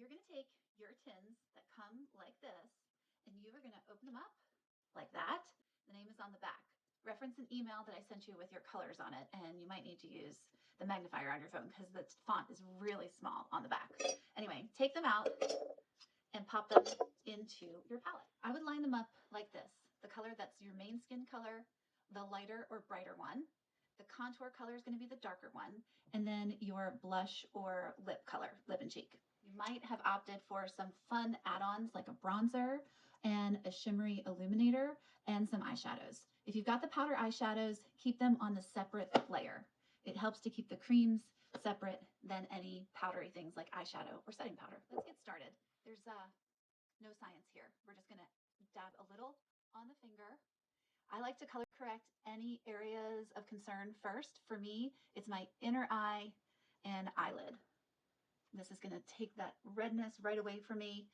you're going to take your tins that come like this, and you are going to open them up like that. The name is on the back. Reference an email that I sent you with your colors on it, and you might need to use the magnifier on your phone because the font is really small on the back. Anyway, take them out and pop them into your palette. I would line them up like this. The color that's your main skin color, the lighter or brighter one. The contour color is going to be the darker one, and then your blush or lip color, lip and cheek. You might have opted for some fun add-ons like a bronzer and a shimmery illuminator and some eyeshadows. If you've got the powder eyeshadows, keep them on the separate layer. It helps to keep the creams separate than any powdery things like eyeshadow or setting powder. Let's get started. There's no science here. We're just going to dab a little on the finger. I like to color correct any areas of concern first. For me, it's my inner eye and eyelid. This is going to take that redness right away from me.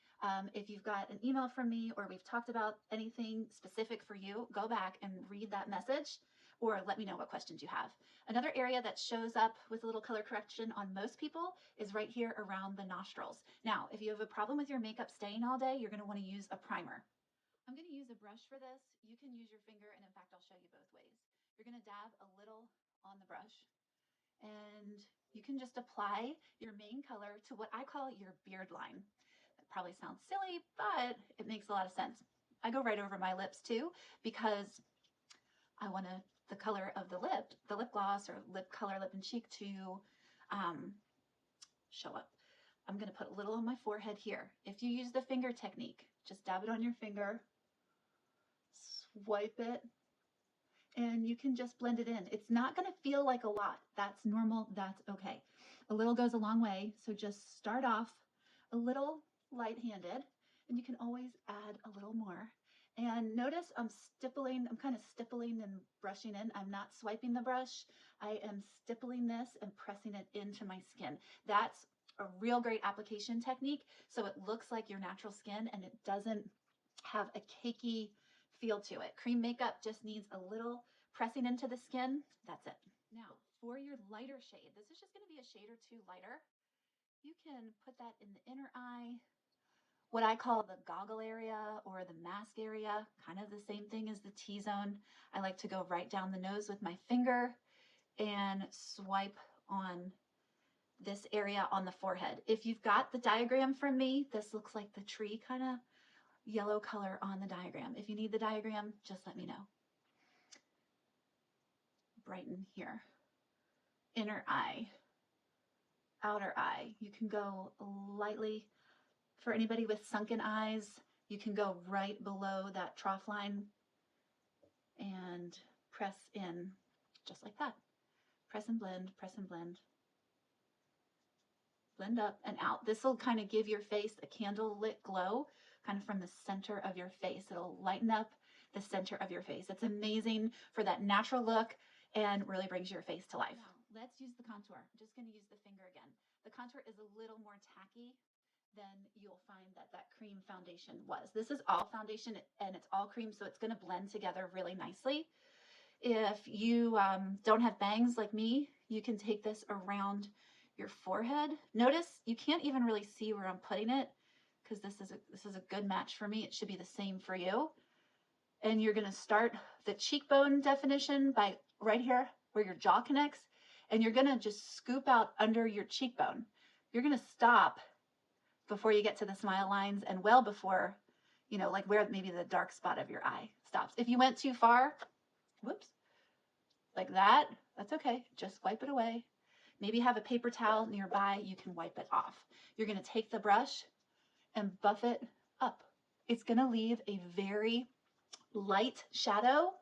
If you've got an email from me or we've talked about anything specific for you, go back and read that message or let me know what questions you have. Another area that shows up with a little color correction on most people is right here around the nostrils. Now, if you have a problem with your makeup staying all day, you're going to want to use a primer. I'm going to use a brush for this. You can use your finger, and in fact, I'll show you both ways. You're going to dab a little on the brush, and you can just apply your main color to what I call your beard line. That probably sounds silly, but it makes a lot of sense. I go right over my lips too because I want the color of the lip gloss or lip color, lip and cheek to show up. I'm going to put a little on my forehead here. If you use the finger technique, just dab it on your finger, swipe it, and you can just blend it in. It's not going to feel like a lot. That's normal. That's okay. A little goes a long way. So just start off a little light-handed, and you can always add a little more. And notice I'm kind of stippling and brushing in. I'm not swiping the brush. I am stippling this and pressing it into my skin. That's a real great application technique. So it looks like your natural skin and it doesn't have a cakey feel to it. Cream makeup just needs a little pressing into the skin. That's it. Now, for your lighter shade, this is just going to be a shade or two lighter. You can put that in the inner eye, what I call the goggle area or the mask area, kind of the same thing as the T-zone. I like to go right down the nose with my finger and swipe on this area on the forehead. If you've got the diagram from me, this looks like the tree kind of yellow color on the diagram. If you need the diagram, just let me know. Brighten here. Inner eye, outer eye. You can go lightly. For anybody with sunken eyes, you can go right below that trough line and press in just like that. Press and blend, press and blend. Blend up and out. This will kind of give your face a candlelit glow kind of from the center of your face. It'll lighten up the center of your face. It's amazing for that natural look and really brings your face to life. Now, let's use the contour. I'm just going to use the finger again. The contour is a little more tacky than you'll find that cream foundation was. This is all foundation and it's all cream, so it's going to blend together really nicely. If you don't have bangs like me, you can take this around your forehead. Notice you can't even really see where I'm putting it because this is a good match for me. It should be the same for you. And you're going to start the cheekbone definition by right here where your jaw connects, and you're going to just scoop out under your cheekbone. You're going to stop before you get to the smile lines and well before, you know, like where maybe the dark spot of your eye stops. If you went too far, whoops, like that, that's okay. Just wipe it away. Maybe have a paper towel nearby. You can wipe it off. You're going to take the brush and buff it up. It's going to leave a very light shadow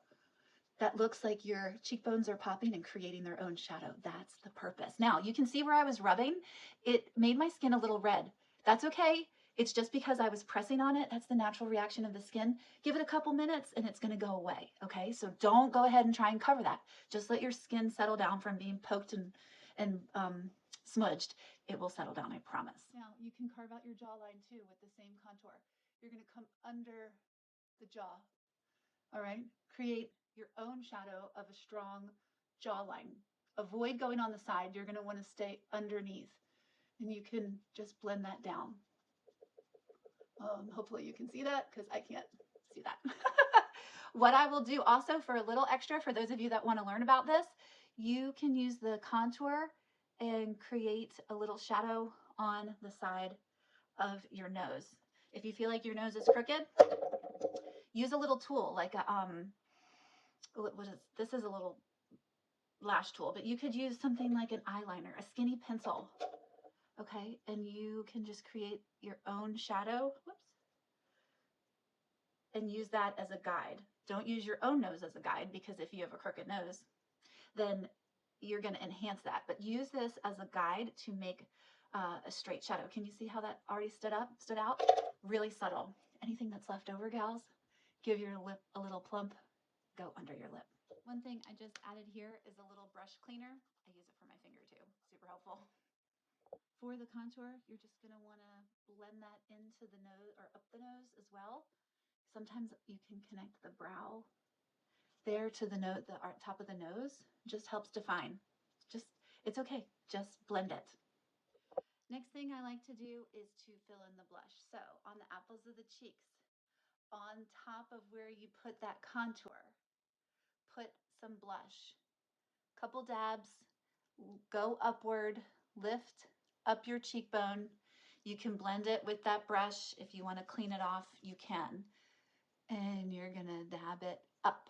that looks like your cheekbones are popping and creating their own shadow. That's the purpose. Now, you can see where I was rubbing. It made my skin a little red. That's okay. It's just because I was pressing on it. That's the natural reaction of the skin. Give it a couple minutes and it's going to go away. Okay, so don't go ahead and try and cover that. Just let your skin settle down from being poked and smudged. It will settle down, I promise. Now, you can carve out your jawline too with the same contour. You're going to come under the jaw. All right, create your own shadow of a strong jawline. Avoid going on the side. You're going to want to stay underneath. And you can just blend that down. Hopefully you can see that because I can't see that. What I will do also for a little extra, for those of you that want to learn about this, you can use the contour and create a little shadow on the side of your nose. If you feel like your nose is crooked, use a little tool like a this is a little lash tool, but you could use something like an eyeliner, a skinny pencil, okay? And you can just create your own shadow, whoops, and use that as a guide. Don't use your own nose as a guide, because if you have a crooked nose, then you're going to enhance that. But use this as a guide to make a straight shadow. Can you see how that already stood out? Really subtle. Anything that's left over, gals, give your lip a little plump, go under your lip. One thing I just added here is a little brush cleaner. I use it for my finger too. Super helpful. For the contour, you're just going to want to blend that into the nose or up the nose as well. Sometimes you can connect the brow there to the top of the nose. Just helps define. It's okay. Just blend it. Next thing I like to do is to fill in the blush. So on the apples of the cheeks, on top of where you put that contour, put some blush. Couple dabs, go upward, lift up your cheekbone. You can blend it with that brush. If you want to clean it off, you can. And you're gonna dab it up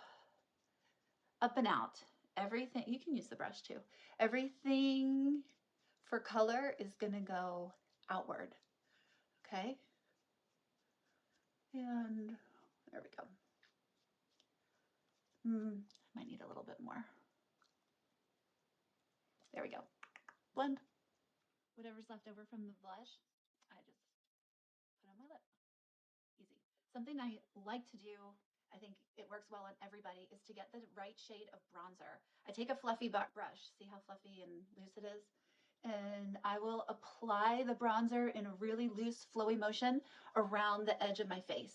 and out. Everything, you can use the brush too. Everything for color is gonna go outward, okay? And there we go. Might need a little bit more. There we go. Blend. Whatever's left over from the blush, I just put on my lip. Easy. Something I like to do, I think it works well on everybody, is to get the right shade of bronzer. I take a fluffy brush, see how fluffy and loose it is? And I will apply the bronzer in a really loose, flowy motion around the edge of my face.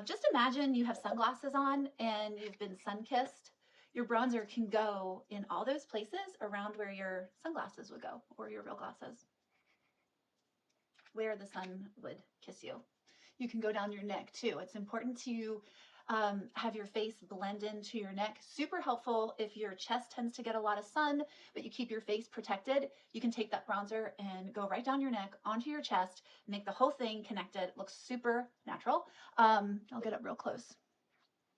Just imagine you have sunglasses on and you've been sun-kissed. Your bronzer can go in all those places around where your sunglasses would go, or your real glasses, where the sun would kiss you. You can go down your neck too. It's important to have your face blend into your neck. Super helpful if your chest tends to get a lot of sun, but you keep your face protected. You can take that bronzer and go right down your neck onto your chest, make the whole thing connected. It looks super natural. I'll get up real close.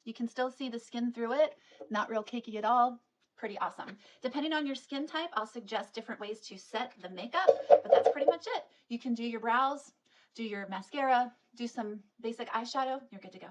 You can still see the skin through it, not real cakey at all. Pretty awesome. Depending on your skin type, I'll suggest different ways to set the makeup, but that's pretty much it. You can do your brows, do your mascara, do some basic eyeshadow, you're good to go.